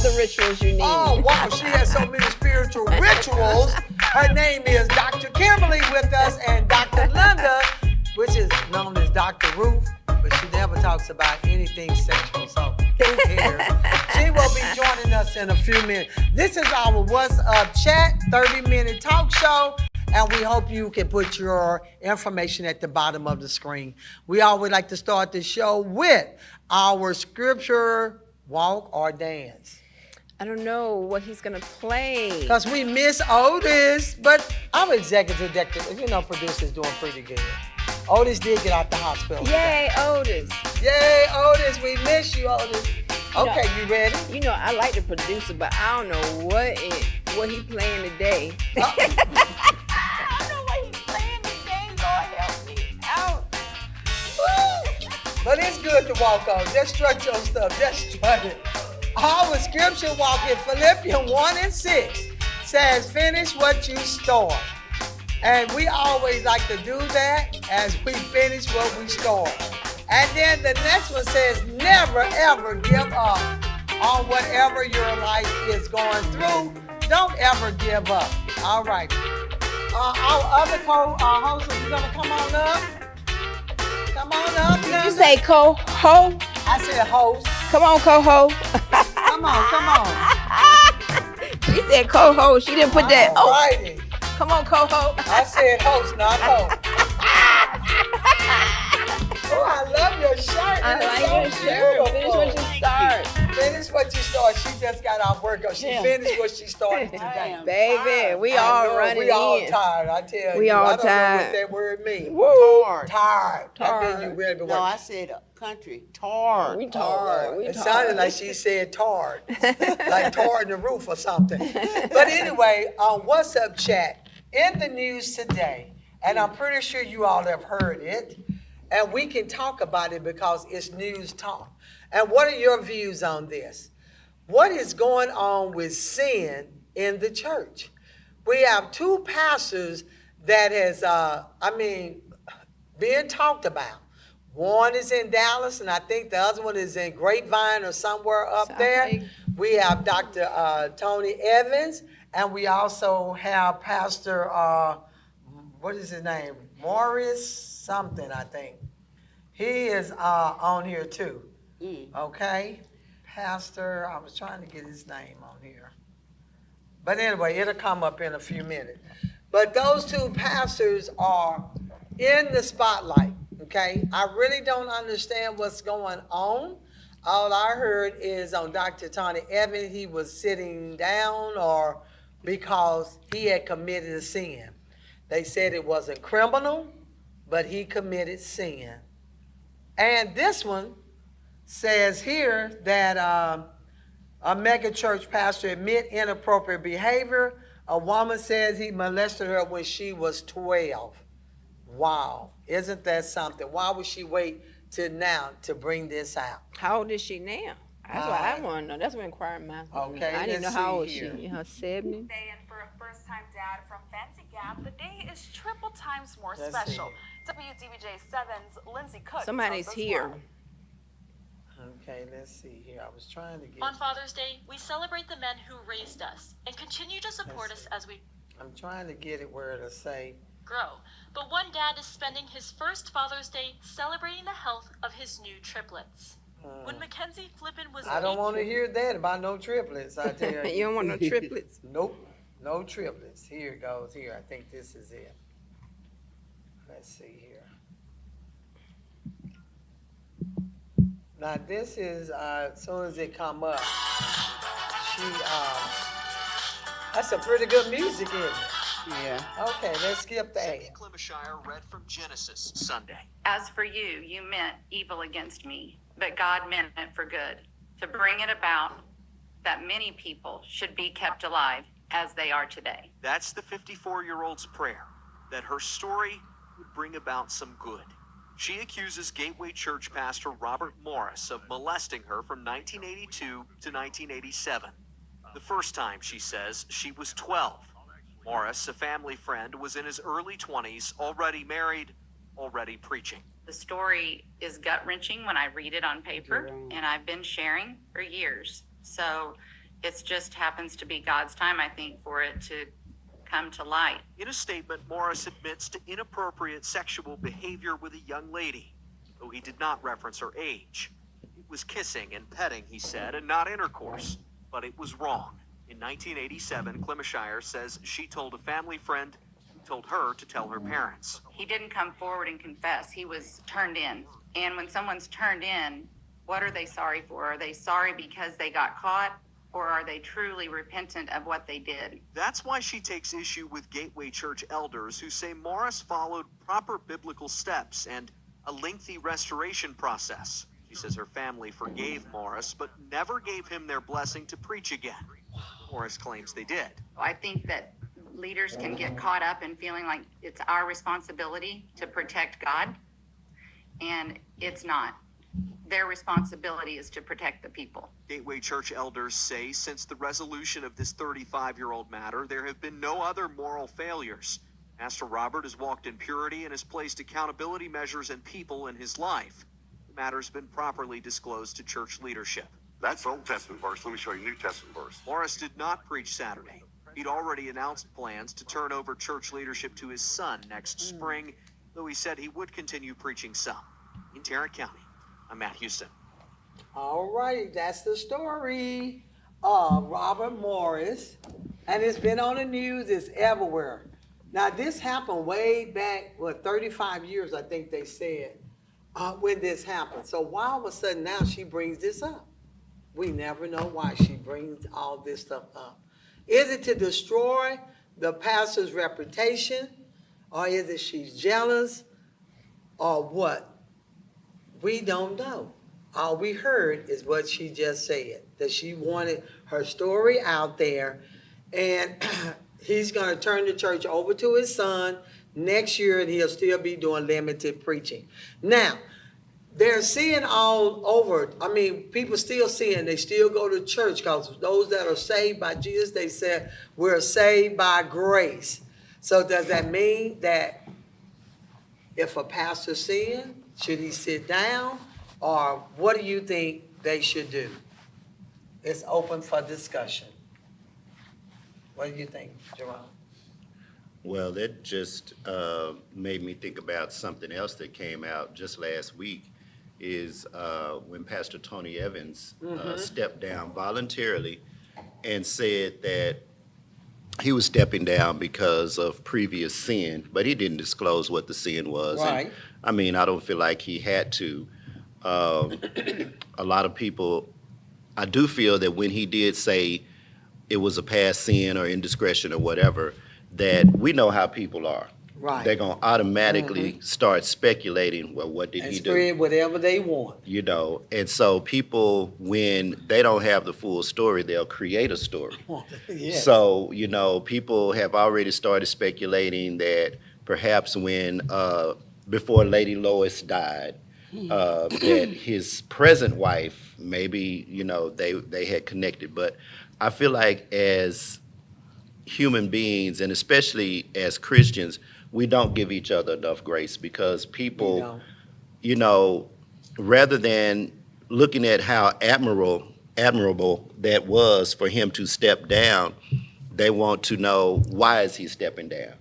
all the rituals you need. Oh, wow. She has so many spiritual rituals. Her name is Dr. Kimberley with us and Dr. Linda, which is known as Dr. Ruth, but she never talks about anything sexual, so who cares? She will be joining us in a few minutes. This is our What's Up Chat, 30-minute talk show, and we hope you can put your information at the bottom of the screen. We always like to start the show with our scripture, walk, or dance. I don't know what he's going to play. Because we miss Otis, but our executive director, producer's doing pretty good. Otis did get out the hospital. Yay, Otis. Yay, Otis. We miss you, Otis. Okay, you ready? I like the producer, but I don't know what he playing today. I don't know what he's playing today. Lord, help me out. Woo! But it's good to walk on. Just strut your stuff. Just strut it. Our scripture walk in Philippians 1:6 says, finish what you start. And we always like to do that as we finish what we start. And then the next one says, never ever give up on whatever your life is going through. Don't ever give up. All right. Our other co-host, are you going to come on up? Come on up. Did you say co-ho? I said host. Come on, co-ho. Come on. She said co-ho. She didn't put that. All righty. Come on, co-ho. I said host, not host. Oh, I love your shirt. I like your shirt. Finish what you start. Finish what you start. She just got our work on. She finished what she started today. Baby, we all running We all in. tired, I tell you. We all I don't tired. know what that word means. Woo. Tired. I mean, you ready to work. No, I said country. Tard. We tired. It sounded like she said tard. Like tar in the roof or something. But anyway, on What's Up Chat, in the news today, and I'm pretty sure you all have heard it, and we can talk about it because it's news talk. And what are your views on this? What is going on with sin in the church? We have two pastors that has, being talked about. One is in Dallas, and I think the other one is in Grapevine or somewhere up there. We have Dr. Tony Evans, and we also have Pastor, what is his name? Morris something, I think. He is on here too. Okay? Pastor, I was trying to get his name on here. But anyway, it'll come up in a few minutes. But those two pastors are in the spotlight, okay? I really don't understand what's going on. All I heard is on Dr. Tony Evans, he was sitting down or because he had committed a sin. They said it wasn't criminal, but he committed sin. And this one says here that a mega church pastor admit inappropriate behavior. A woman says he molested her when she was 12. Wow, isn't that something? Why would she wait till now to bring this out? How old is she now? That's what I want to know. That's what inquiring my. Okay, I didn't know let's how see old here. she. Her 70. And for a first-time dad from Fancy Gap, the day is triple times more Let's special. see. WDBJ 7's Lindsay Cook. Somebody's tells us here. why. Okay, let's see here. I was trying to get. On Father's Day, we celebrate the men who raised us and continue to support us as we I'm trying to get it where it'll say. grow. But one dad is spending his first Father's Day celebrating the health of his new triplets. When Mackenzie Flippin was I don't want to hear that about no triplets, I tell you. You don't want no triplets. Nope, no triplets. Here it goes. Here, I think this is it. Let's see here. Now this is, as soon as it come up, that's some pretty good music, isn't it? Yeah. Okay, let's skip the ad. Clemashire read from Genesis Sunday. As for you, you meant evil against me, but God meant it for good, to bring it about that many people should be kept alive as they are today. That's the 54-year-old's prayer, that her story would bring about some good. She accuses Gateway Church pastor Robert Morris of molesting her from 1982 to 1987. The first time, she says, she was 12. Morris, a family friend, was in his early 20s, already married, already preaching. The story is gut-wrenching when I read it on paper, Jerome. and I've been sharing for years. So It just happens to be God's time, I think, for it to come to light. In a statement, Morris admits to inappropriate sexual behavior with a young lady, though he did not reference her age. It was kissing and petting, he said, and not intercourse. But it was wrong. In 1987, Clemishire says she told a family friend who told her to tell her parents. He didn't come forward and confess. He was turned in. And when someone's turned in, what are they sorry for? Are they sorry because they got caught? Or are they truly repentant of what they did? That's why she takes issue with Gateway Church elders who say Morris followed proper biblical steps and a lengthy restoration process. She says her family forgave Morris, but never gave him their blessing to preach again. Morris claims they did. I think that leaders can get caught up in feeling like it's our responsibility to protect God, and it's not. Their responsibility is to protect the people. Gateway Church elders say since the resolution of this 35-year-old matter, there have been no other moral failures. Pastor Robert has walked in purity and has placed accountability measures and people in his life. The matter's been properly disclosed to church leadership. That's Old Testament verse. Let me show you New Testament verse. Morris did not preach Saturday. He'd already announced plans to turn over church leadership to his son next spring, though he said he would continue preaching some. In Tarrant County, I'm Matt Houston. All right, that's the story of Robert Morris, and it's been on the news, it's everywhere. Now, this happened way back, 35 years, I think they said, when this happened. So why all of a sudden now she brings this up? We never know why she brings all this stuff up. Is it to destroy the pastor's reputation, or is it she's jealous, or what? We don't know. All we heard is what she just said, that she wanted her story out there, and he's going to turn the church over to his son next year, and he'll still be doing limited preaching. Now, they're seeing all over. I mean, people still seeing, they still go to church, because those that are saved by Jesus, they said, we're saved by grace. So does that mean that if a pastor sins, should he sit down, or what do you think they should do? It's open for discussion. What do you think, Jerome? Well, that just made me think about something else that came out just last week, is when Pastor Tony Evans stepped down voluntarily and said that he was stepping down because of previous sin, but he didn't disclose what the sin was. Right. And, I mean, I don't feel like he had to. A lot of people, I do feel that when he did say it was a past sin or indiscretion or whatever, that we know how people are. Right. They're going to automatically start speculating, well, what did And he do? spread whatever they want. You know, and so people, when they don't have the full story, they'll create a story. Yes. So, you know, people have already started speculating that perhaps when, before Lady Lois died, that his present wife, maybe, you know, they had connected. But I feel like as human beings, and especially as Christians, we don't give each other enough grace, because people, you know, rather than looking at how admirable that was for him to step down, they want to know, why is he stepping down?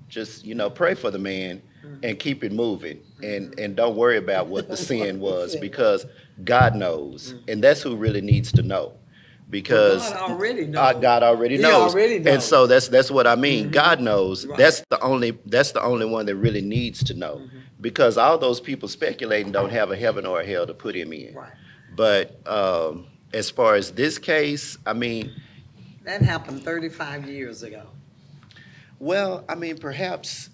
Just, you know, pray for the man and keep it moving, and don't worry about what the sin was, because God knows, and that's who really needs to know. Because God already knows. God already He knows. already knows. And so that's what I mean. God knows. Right. That's the only one that really needs to know. Because all those people speculating don't have a heaven or a hell to put him in. Right. But as far as this case, I mean, That happened 35 years ago. well, I mean, perhaps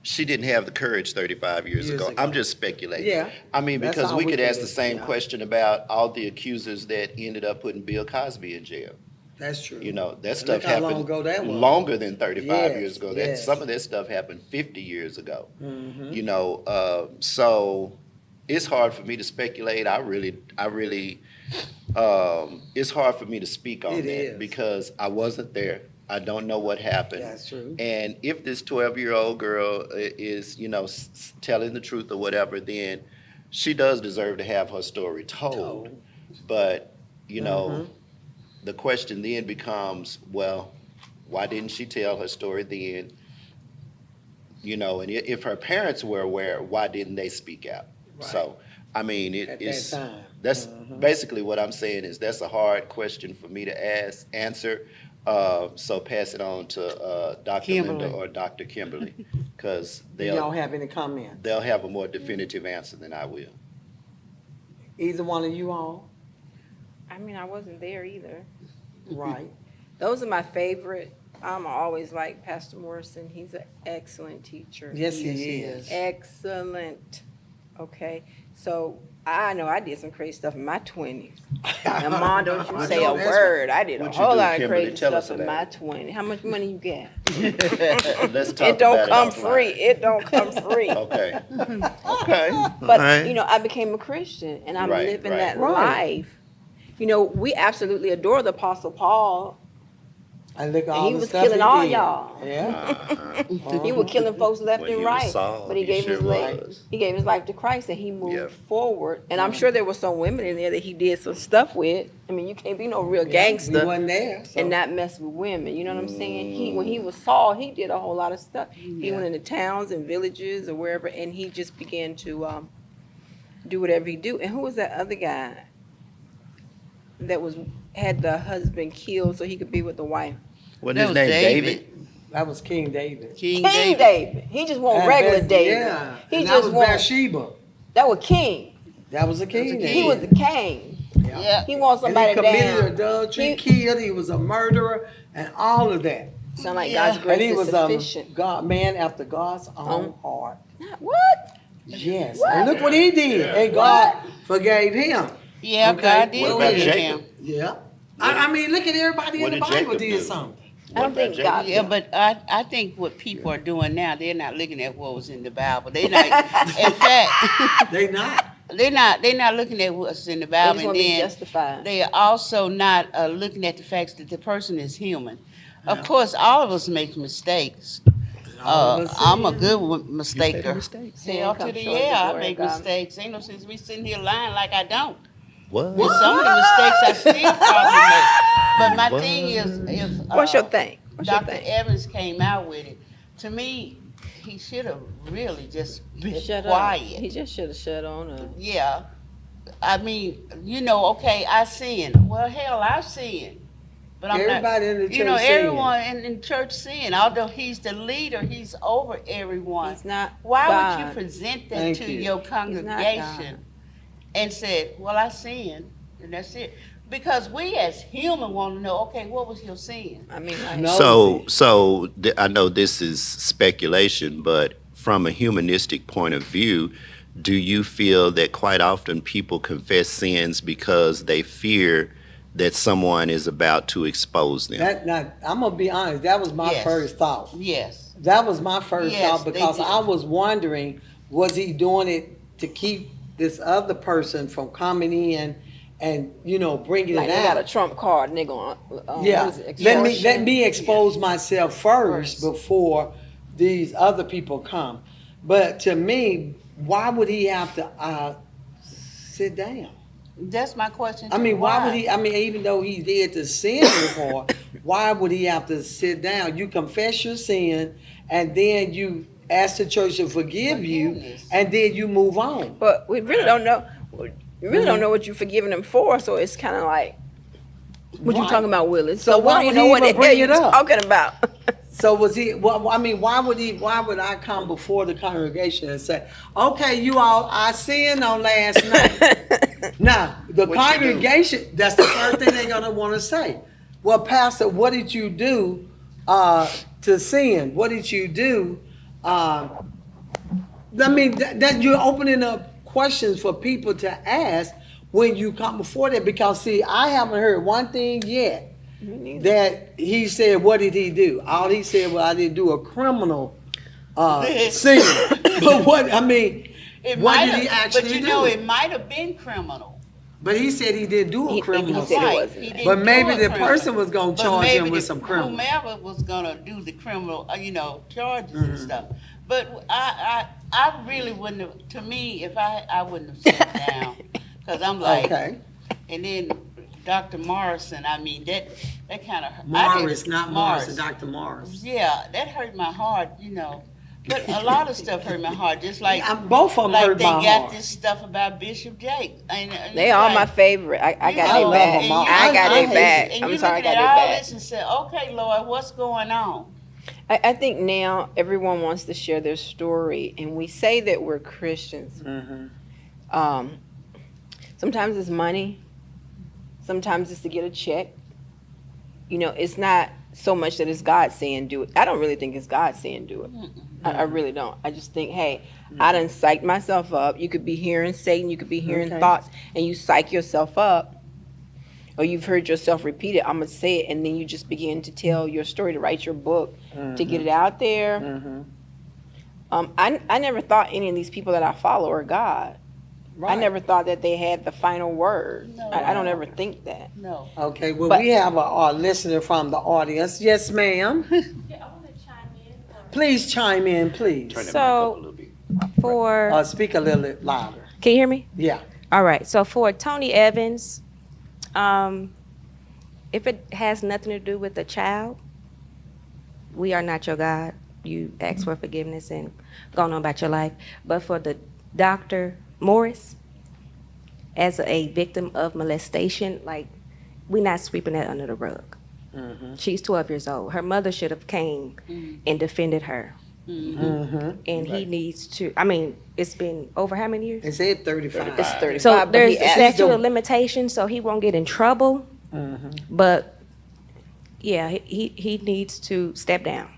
she didn't have the courage 35 years ago. I'm just speculating. Yeah. I mean, That's because all we we could can ask do, the same yeah. question about all the accusers that ended up putting Bill Cosby in jail. That's true. You know, that And stuff look how long happened ago that was. longer than 35 Yes, years ago. yes. Some of that stuff happened 50 years ago. You know, so it's hard for me to speculate. I really, it's hard for me to speak on It that is. because I wasn't there. I don't know what happened. That's true. And if this 12-year-old girl is, you know, telling the truth or whatever, then she does deserve to have her story told. But, you know, the question then becomes, well, why didn't she tell her story then? You know, and if her parents were aware, why didn't they speak out? Right. So, I mean, At that time. that's basically what I'm saying is that's a hard question for me to answer. So pass it on to Dr. Linda Kimberly. or Dr. Kimberly, because Do y'all have any comments? they'll have a more definitive answer than I will. Either one of you all? I mean, I wasn't there either. Right. Those are my favorite. I'm always like Pastor Morrison. He's an excellent teacher. Yes, he is. Excellent. Okay. So I know I did some crazy stuff in my 20s. And Mom, don't you say a word. I did a What you whole do, lot of Kimberly? crazy Tell us stuff in about my 20s. How much money you got? Let's talk It don't about come it offline. free. It don't come free. Okay. Okay. But, Alright. you know, I became a Christian and I'm Right, living right. that Right. life. You know, we absolutely adore the Apostle Paul. I look at And all he the was stuff killing all did. y'all. Yeah. He was killing folks left When and he was right, Saul, but he he gave sure his life. was. He gave his life to Christ, and he moved Yeah. forward. And I'm sure there were some women in there that he did some stuff with. I mean, you can't be no real We gangster wasn't there. So. and not mess with women. You know what I'm saying? When he was Saul, he did a whole lot of stuff. He went into towns and villages or wherever, and he just began to do whatever he do. And who was that other guy that had the husband killed so he could be with the wife? What That his was name? David. That was King David. King King David. He just want And regular Beth- David. Yeah. He and just that was want Bathsheba. that was king. That was a king. That was a He then. was the king. Yeah. He wants And somebody he committed down. adultery, He- killed. He was a murderer, and all of that. Sound like Yeah. God's grace And he is was sufficient. God man after God's own heart. What? Yes. And look what he did, and God forgave him. Yeah, Okay. God did What about forgive Jacob? him. Yeah. I mean, look at everybody What in the did Bible Jacob did do? something. I don't think What God. about Yeah, but I think what people are doing now, they're not looking at what was in the Bible. They're not, in fact, They not. they're not looking at what's in the They Bible, just and want to be then justified. they are also not looking at the facts that the person is human. Of course, all of us make mistakes. All of us I'm a sin. good mistaker. Sin Hell to comes the short of the yeah, I glory make of God. mistakes. Ain't no sense me sitting here lying like I don't. What? And some of the mistakes I still probably make. But my What? thing is, if What's your thing? What's your Dr. thing? Evans came out with it, to me, he should have really just been Shut quiet. up. He just should have shut on up. Yeah. I mean, okay, I sin. Well, hell, I sin. But I'm Everybody in the not, church everyone in church sin. Although he's the leader, he's over everyone. He's not Why God. would you present that Thank to you. your not congregation and said, well, I sinned, and that's it? Because we as human want to know, okay, what was your sin? I mean, like, No. I know this is speculation, but from a humanistic point of view, do you feel that quite often people confess sins because they fear that someone is about to expose them? I'm gonna be honest. That was my Yes. first thought. Yes. That was my first Yes, thought they because did. I was wondering, was he doing it to keep this other person from coming in and bringing like it they got a out? trump card and they're going Yeah, let me expose myself first before these other people come. But to me, why would he have to sit down? That's my question. I too. mean, why would he? I mean, even though he did the sin before, why would he have to sit down? You confess your sin, and then you ask the church to forgive you, Forgiveness. and then you move on. But we really don't know. We really don't know what you're forgiving them for, so it's kind of like, what you Right. talking about, Willis? So we why don't would even know he what the even hell bring you it up? talking about. So was he? Well, I mean, why would he? Why would I come before the congregation and say, "Okay, you all, I sinned on last night"? Now the What you do? congregation—that's the first thing they're gonna want to say. Well, Pastor, what did you do to sin? What did you do? I mean, that you're opening up questions for people to ask when you come before that. Because see, I haven't heard one thing yet that he said, what did he do? All he said, well, I didn't do a criminal sin. But what, I mean, what did he actually But do? it might have been criminal. But he said he didn't do a criminal said it sin. wasn't. He didn't But do maybe a the criminal. person was going to But charge maybe him with some criminal. Whomever was gonna do the criminal, charges Mm-hmm. and stuff. But I really wouldn't have. To me, if I wouldn't have sat down, because I'm like, Okay. and then Dr. Morrison, I mean, that kind of Morris, not Morrison, Dr. Morris. Yeah, that hurt my heart, you know. But a lot of stuff hurt my heart, just like Both of them like hurt they my got heart. this stuff about Bishop Jake. And They are my favorite. I got love their them back. all. I got their back. And I'm you sorry, I looking got at their all back. this and say, okay, Lord, what's going on? I think now everyone wants to share their story, and we say that we're Christians. Sometimes it's money. Sometimes it's to get a check. You know, it's not so much that it's God saying do it. I don't really think it's God saying do it. I really don't. I just think, hey, I done psyched myself up. You could be hearing Satan, you could be hearing thoughts, and you psych yourself up. Or you've heard yourself repeat it, I'm going to say it, and then you just begin to tell your story, to write your book, to get it out there. I never thought any of these people that I follow are God. I never thought that they had the final word. No. I don't ever think that. No. Okay, well, But- we have a listener from the audience. Yes, ma'am. Please chime in, please. Turn that mic up a So, little bit. for, Speak a little bit louder. can you hear me? Yeah. All right, so for Tony Evans, if it has nothing to do with the child, we are not your God. You ask for forgiveness and go on about your life. But for the Dr. Morris, as a victim of molestation, like, we're not sweeping that under the rug. She's 12 years old. Her mother should have came and defended her. And he needs to, I mean, it's been over how many years? It said 35. It's 35. So but there's he a asked- statute of limitations, so he won't get in trouble. But yeah, he needs to step down.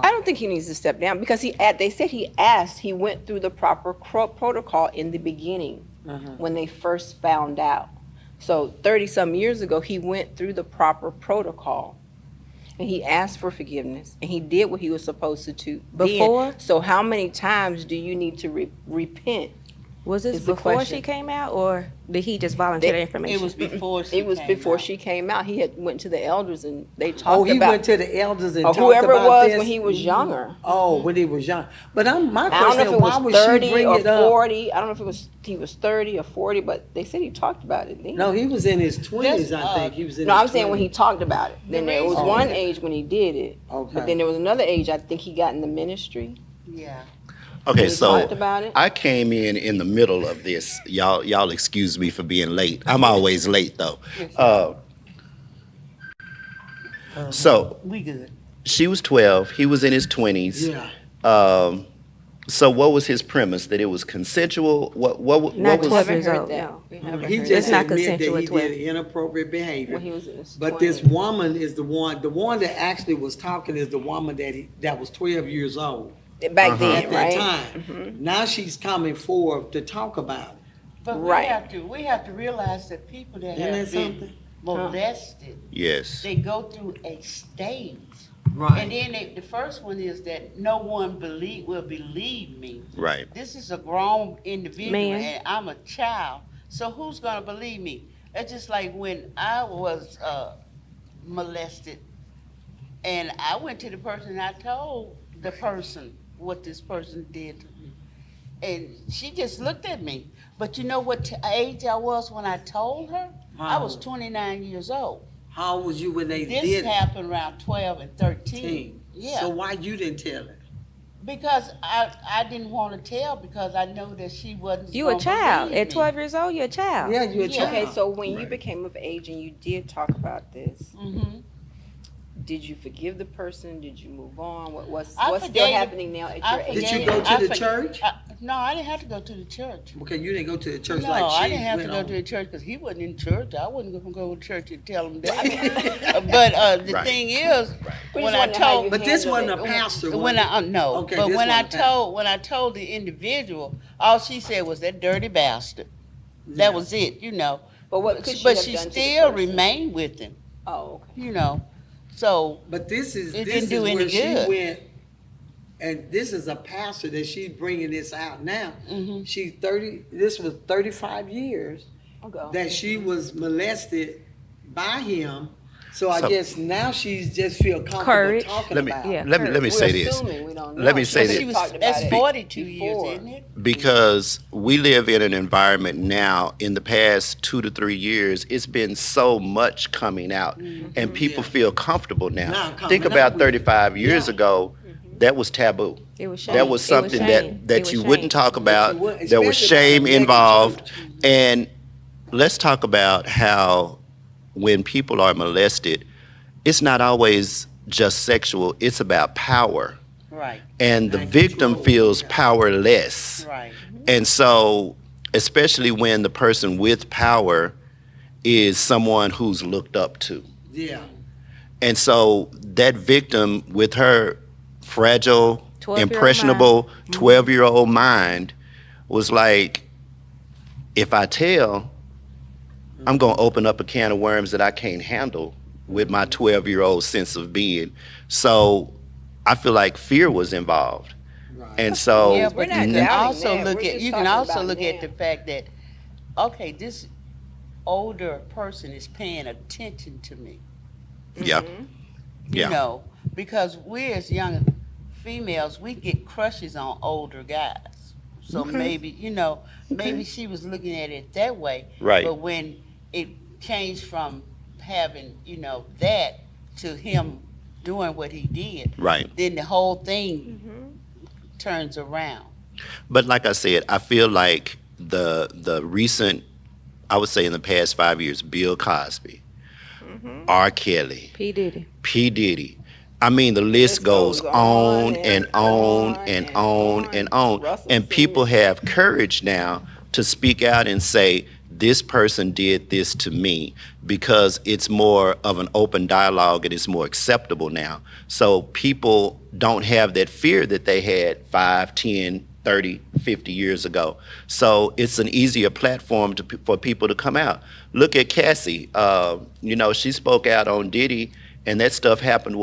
I don't think he needs to step down because they said he asked, he went through the proper protocol in the beginning when they first found out. So 30-some years ago, he went through the proper protocol. And he asked for forgiveness, and he did what he was supposed to do. Before? So how many times do you need to repent? Was this Is the before question. she came out, or did he just volunteer the information? It was before she It was came before out. she came out. He had went to the elders, and they talked Oh, he about went to the elders and or talked whoever it about was this? when he was younger. Oh, when he was young. But my I don't know question if is, it why was would she 30 bring or it up? 40. I don't know if he was 30 or 40, but they said he talked about it then. No, he was in his 20s, That's, I think. He was in No, his I'm saying when he 20s. talked about it. Then there was reason- one age when he did it. Okay. But then there was another age I think he got in the ministry. Yeah. Okay, We so talked about it. I came in the middle of this. Y'all excuse me for being late. I'm always late though. So We good. she was 12. He was in his 20s. Yeah. So what was his premise? That it was consensual? What Not was 12 Never years heard old, that. no. We never He heard just It's not admitted that consensual he at 12. did inappropriate behavior. when he was in his But 20s. this woman is the one that actually was talking is the woman that was 12 years old Back then, at that right? time. Now she's coming forward to talk about it. But Right. we have to realize that people that Isn't have that been something? molested, Yes. they go through a stage. Right. And then the first one is that no one will believe me. Right. This is a grown individual Man. and I'm a child. So who's gonna believe me? It's just like when I was molested and I went to the person and I told the person what this person did to me. And she just looked at me. But you know what age I was when I told her? I was 29 years old. How old was you when they This did it? happened around 12 and 13. Yeah. So why you didn't tell her? Because I didn't want to tell because I know that she wasn't. You a gonna child. believe At me. 12 years old, you're a child. Yeah, you a Yeah. child. Okay, so when you Right. became of age and you did talk about this, Mhm. did you forgive the person? Did you move on? What's I still forgave- happening now at I your age? Did you forgave- go to I the for- church? No, I didn't have to go to the church. Okay, you didn't go to the church No, like she I didn't have to went go on. to the church because he wasn't in church. I wasn't going to go to church and tell him that. But the Right. thing is, We when just I wanna know how told, you But this handled wasn't a it. pastor. when was I it? no, Okay, but this when I wasn't a pastor. told the individual, all she said was that dirty bastard. That was it, you know. But what could she But have she done to the still person? remained with him, Oh, okay. you know. So But this is It this didn't is do any where she good. went, and this is a pastor that she's bringing this out now. Mhm. She's 30. This was 35 years I'll go. that she was molested by him, So I So- guess now she's just feel comfortable Courage. talking Let me about Yeah. it. let me We're say this. assuming, we don't know. Let me say She this. She was, talked about that's it 42 years, before. isn't it? Because we live in an environment now, in the past 2 to 3 years, it's been so much coming out, and people Yeah. feel comfortable now. Now coming Think out about with it. 35 years Yeah. ago, that was taboo. It was shame. That was It was something shame. that It was you shame. wouldn't talk about. you wouldn't, There was especially about shame a mega involved. church. And let's talk about how when people are molested, it's not always just sexual, it's about power. Right, And the And victim control, feels yeah. powerless. right. And so, especially when the person with power is someone who's looked up to. Yeah. And so, that victim, with her fragile, 12-year-old impressionable 12-year-old mind, was like, if I tell, I'm going to open up a can of worms that I can't handle with my 12-year-old sense of being. So, I feel like fear was involved. Right. And so, Yeah, We're but not you can doubting also that. look We're at, just you can talking also about look at now. the fact that, okay, this older person is paying attention to me. yeah. You Yeah. know, because we as young females, we get crushes on older guys. So maybe, you know, maybe she was looking at it that way. Right. But when it changed from having, you know, that to him doing what he did, Right. then the whole thing turns around. But like I said, I feel like the recent, I would say in the past 5 years, Bill Cosby, R. Kelly, P. Diddy. P. Diddy. I mean, the list goes on and on and on and on. Russell And people have courage now to speak out and say, this person did this to me, because it's more of an open dialogue and it's more acceptable now. So people don't have that fear that they had 5, 10, 30, 50 years ago. So it's an easier platform for people to come out. Look at Cassie. You know, she spoke out on Diddy, and that stuff happened,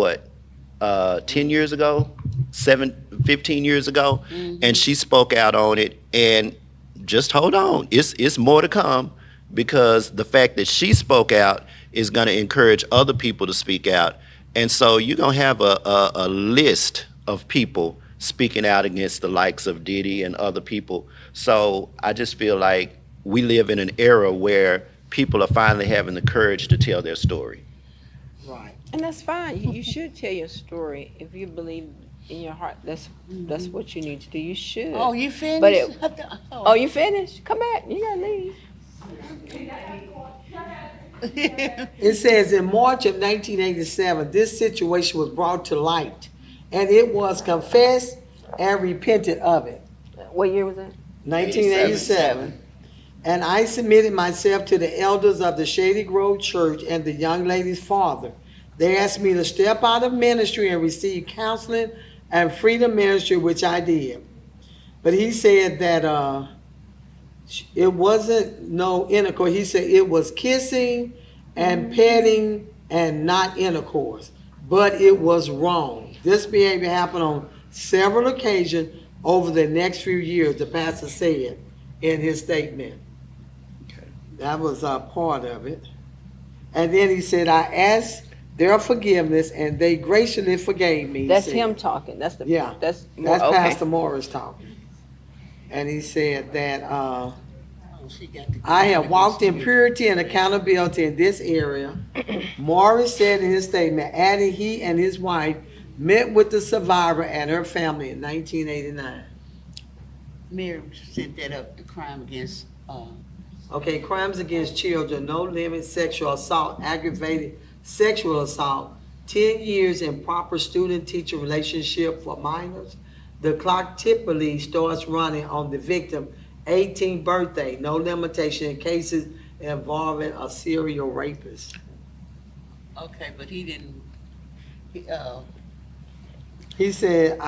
10 years ago, 15 years ago, and she spoke out on it. And just hold on, it's more to come, because the fact that she spoke out is going to encourage other people to speak out. And so you're going to have a list of people speaking out against the likes of Diddy and other people. So I just feel like we live in an era where people are finally having the courage to tell their story. Right. And that's fine. You should tell your story if you believe in your heart. That's what you need to do. You should. Oh, you finished? But it, oh, you finished? Come back. You gotta leave. It says in March of 1987, this situation was brought to light, and it was confessed and repented of it. What year was that? 1987. And I submitted myself to the elders of the Shady Grove Church and the young lady's father. They asked me to step out of ministry and receive counseling and freedom ministry, which I did. But he said that it wasn't no intercourse. He said it was kissing and petting and not intercourse. But it was wrong. This behavior happened on several occasions over the next few years, the pastor said in his statement. That was a part of it. And then he said, I asked their forgiveness and they graciously forgave me. he That's said. him talking. That's the. Yeah, That's That's okay. Pastor Morris talking. And he said that She got the- I have walked in purity and accountability in this area. Morris said in his statement, adding he and his wife met with the survivor and her family in 1989. Mary sent that up, the crime against, Okay, crimes against children, no limit, sexual assault, aggravated sexual assault, 10 years improper student-teacher relationship for minors. The clock typically starts running on the victim 18th birthday, no limitation in cases involving a serial rapist. okay, but he didn't, He said,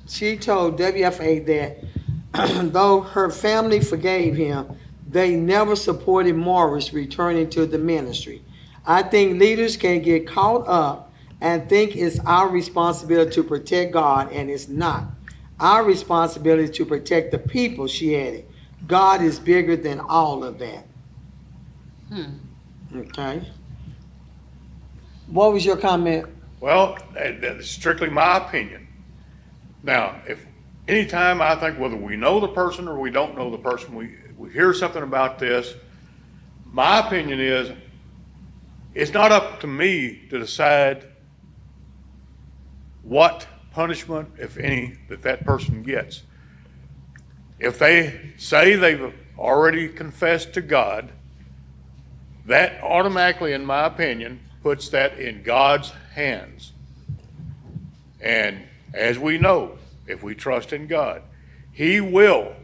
she told WFA that though her family forgave him, they never supported Morris returning to the ministry. I think leaders can get caught up and think it's our responsibility to protect God, and it's not. Our responsibility is to protect the people, she added. God is bigger than all of that. Okay. What was your comment? Well, that's strictly my opinion. Now, if anytime I think whether we know the person or we don't know the person, we hear something about this, my opinion is it's not up to me to decide what punishment, if any, that person gets. If they say they've already confessed to God, that automatically, in my opinion, puts that in God's hands. And as we know, if we trust in God, He will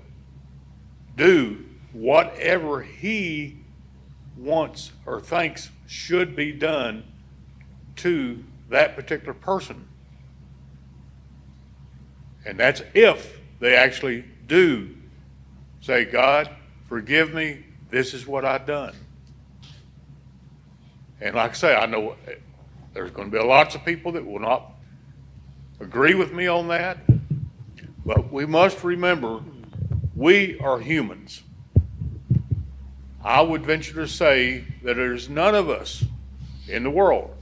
do whatever He wants or thinks should be done to that particular person. And that's if they actually do say, God, forgive me, this is what I've done. And like I say, I know there's going to be lots of people that will not agree with me on that, but we must remember we are humans. I would venture to say that there's none of us in the world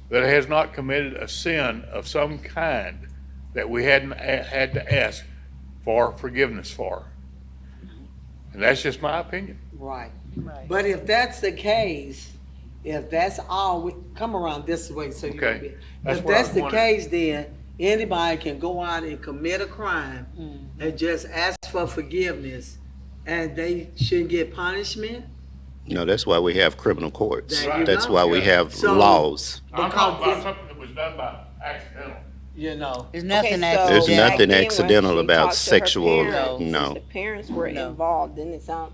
that has not committed a sin of some kind that we hadn't had to ask for forgiveness for. And that's just my opinion. Right. But if that's the case, if that's all, come around this way so you Okay. can be. That's If what I that's the wanted. case, then anybody can go out and commit a crime and just ask for forgiveness, and they shouldn't get punishment. No, that's why we have criminal courts. There you That's go. why we have So- laws. I'm Because talking about it's- something that was done by accidental. You know. There's nothing Okay, accidental. There's so nothing back then when accidental she about talked to her sexual- parents, no. since the parents were No. involved, didn't it sound,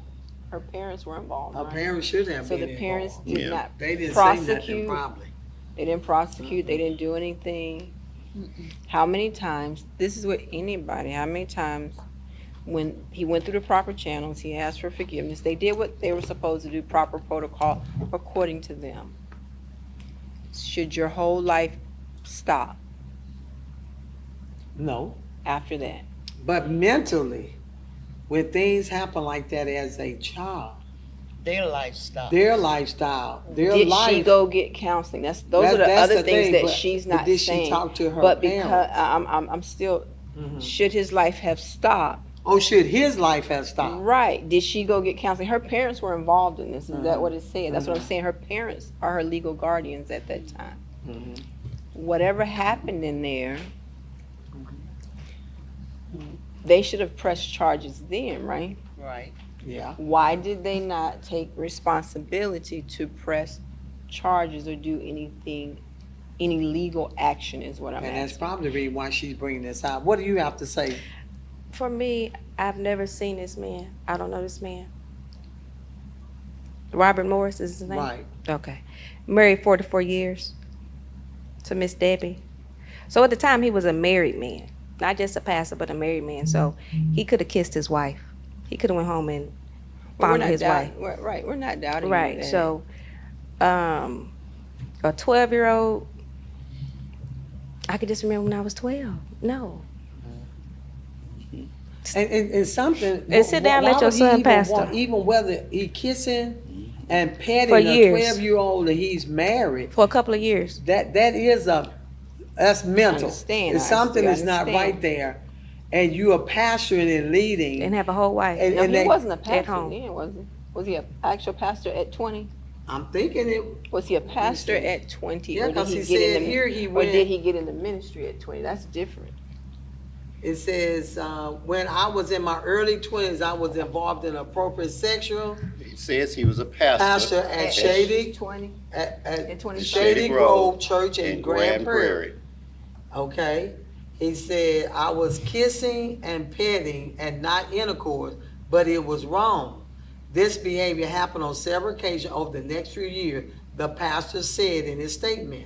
her parents were involved, Her right? parents should have So been the parents involved. did Yeah. not They didn't say nothing prosecute, probably. they didn't prosecute, they didn't do anything. How many times, this is with anybody, how many times when he went through the proper channels, he asked for forgiveness, they did what they were supposed to do, proper protocol according to them. Should your whole life stop No. after that? But mentally, when things happen like that as a child, Their lifestyle. their lifestyle, their Did life. she go get counseling? Those are the That's other the things thing, that but- she's but not did she saying. talk to her But because parents? I'm still, should his life have stopped? Oh, should his life have stopped? Right. Did she go get counseling? Her parents were involved in this. Is Mm-hmm. that what it said? That's what I'm saying. Her parents are her legal guardians at that time. Mm-hmm. Whatever happened in there, they should have pressed charges then, right? Right. Yeah. Why did they not take responsibility to press charges or do anything, any legal action is what I'm And that's asking. probably the reason why she's bringing this out. What do you have to say? For me, I've never seen this man. I don't know this man. Robert Morris is his name? Right. Okay. Married 44 years to Miss Debbie. So at the time, he was a married man. Not just a pastor, but a married man. So he could have kissed his wife. He could have went home and Well, found his wife. Right, we're not doubting Right. that. So a 12-year-old, I could just remember when I was 12. No. And something. And sit down, why let your would he son even pastor. want- Even whether he kissing and petting For a years. 12-year-old that he's married, For a couple of years. that's mental. Understand, It's I something that's not understand. right there. And you are pastoring and leading. And have a whole wife. And- No, he they- wasn't a at pastor home. then, was he? Was he an actual pastor at 20? I'm thinking it. Was he a pastor see. at 20? Yeah, or did 'cause he get said in the, here he or went- did he get in the ministry at 20? That's different. It says, when I was in my early 20s, I was involved in appropriate sexual It says he was a pastor. pastor at Shady 20? at At 20 Shady Grove Church in Grand Prairie. Okay. He said, I was kissing and petting and not intercourse, but it was wrong. This behavior happened on several occasions over the next few years, the pastor said in his statement.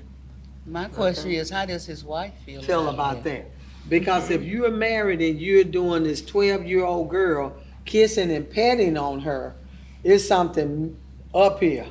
My question is, how does his wife feel About that. Because if you are married and you're doing this 12-year-old girl kissing and petting on her, it's something up here.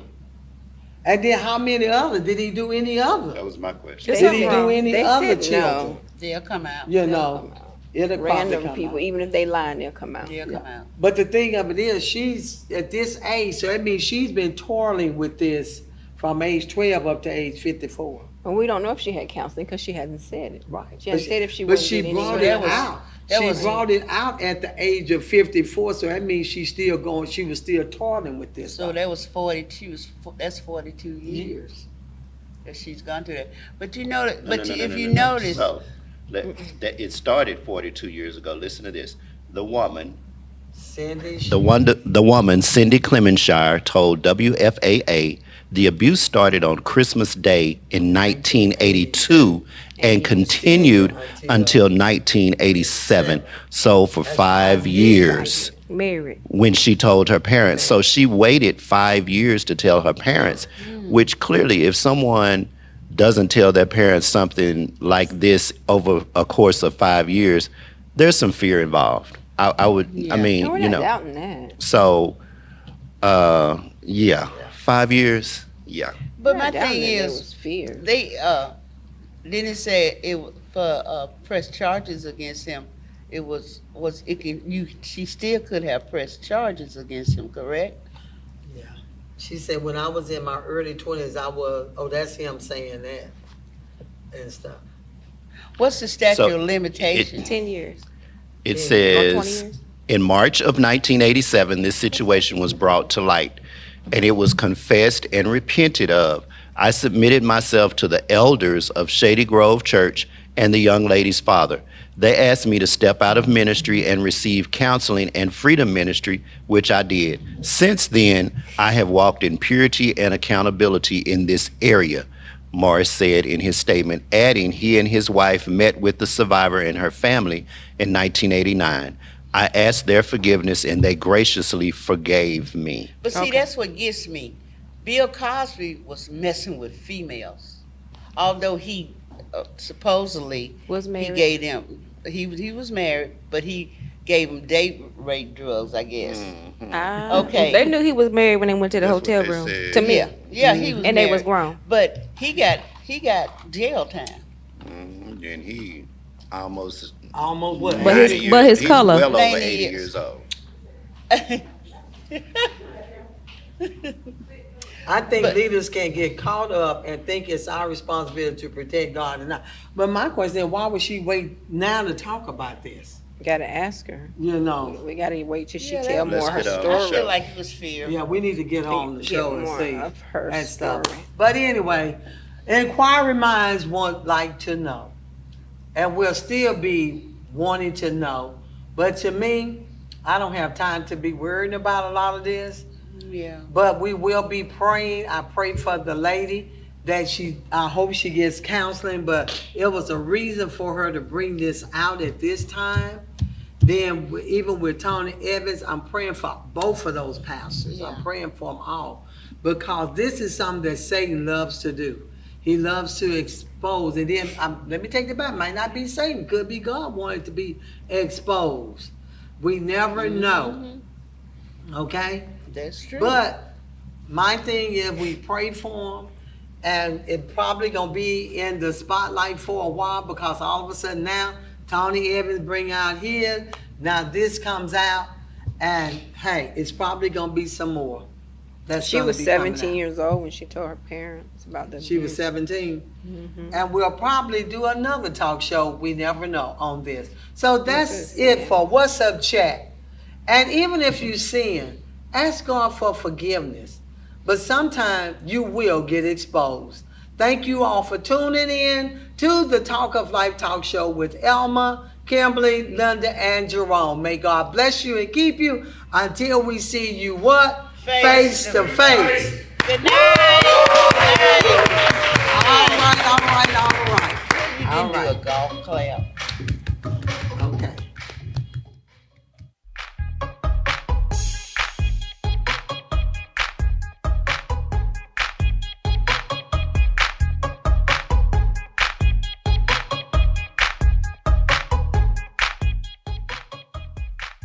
And then how many other? Did he do any other? That was my question. Did he do wrong. any They other said no. children? They'll come out. You know, It'll probably Random come people, out. even if they lying, they'll come out. They'll come out. But the thing of it is, she's at this age, so that means she's been toiling with this from age 12 up to age 54. And we don't know if she had counseling because she hasn't said it. Right. She hasn't said if she But wasn't she getting brought any- it out. She brought it out at the age of 54, so that means she's still going, she was still toiling with this. So that was 42, that's 42 years that she's gone through that. But you know, that, but if you notice, So, that it started 42 years ago. Listen to this. The woman, Cindy, the woman, Cindy Clemenshire, told WFAA the abuse started on Christmas Day in 1982 and continued until 1987. So for 5 years. Married. When she told her parents. So she waited 5 years to tell her parents, which clearly, if someone doesn't tell their parents something like this over a course of 5 years, there's some fear involved. I would, I mean, No, we're you not know. doubting that. So, yeah, 5 years, yeah. but We're my not doubting thing that there is, was fear. they didn't say it was for press charges against him. It was it can you she still could have pressed charges against him, correct? yeah. She said, when I was in my early 20s, I was, oh, that's him saying that and stuff. What's the statute So, of limitation? 10 years. It Or 20 says, years. in March of 1987, this situation was brought to light, and it was confessed and repented of. I submitted myself to the elders of Shady Grove Church and the young lady's father. They asked me to step out of ministry and receive counseling and freedom ministry, which I did. Since then, I have walked in purity and accountability in this area, Morris said in his statement, adding he and his wife met with the survivor and her family in 1989. I asked their forgiveness and they graciously forgave me. But see, that's what gets me. Bill Cosby was messing with females, although he supposedly Was married. he gave them he was married, but he gave them date rape drugs, I guess. Okay. They knew he was married when they went to the That's what hotel they room. said. To me. Yeah, he was And they was married. grown. But he got jail time. And he almost Almost what? But his- 90 years- but his he's color. well over 90 80 years. years old. I think But- leaders can get caught up and think it's our responsibility to protect God and not. But my question is, why would she wait now to talk about this? Gotta ask her. You know, We gotta wait till she Yeah, tell Let's more her get on the I story. show. feel like it was fear. yeah, we need to get on the Get show and more see of her that stuff. story. But anyway, inquiring minds want like to know, and we'll still be wanting to know. But to me, I don't have time to be worrying about a lot of this. Yeah. But we will be praying. I pray for the lady that I hope she gets counseling, but it was a reason for her to bring this out at this time. Then even with Tony Evans, I'm praying for both of those pastors. I'm praying for them all because this is something that Satan loves to do. He loves to expose. And then let me take it back. Might not be Satan. Could be God wanted to be exposed. We never know. Okay? That's true. But my thing is we pray for him, and it probably gonna be in the spotlight for a while because all of a sudden now Tony Evans bring out his, now this comes out, and hey, it's probably gonna be some more. She was 17 years old when she told her parents about the She was abuse. 17. And we'll probably do another talk show, we never know, on this. So that's it for What's Up Chat. And even if you sin, ask God for forgiveness. But sometimes you will get exposed. Thank you all for tuning in to the Talk of Life talk show with Elma, Kimberley, Linda, and Jerome. May God bless you and keep you until we see you what? Face to face. Good night.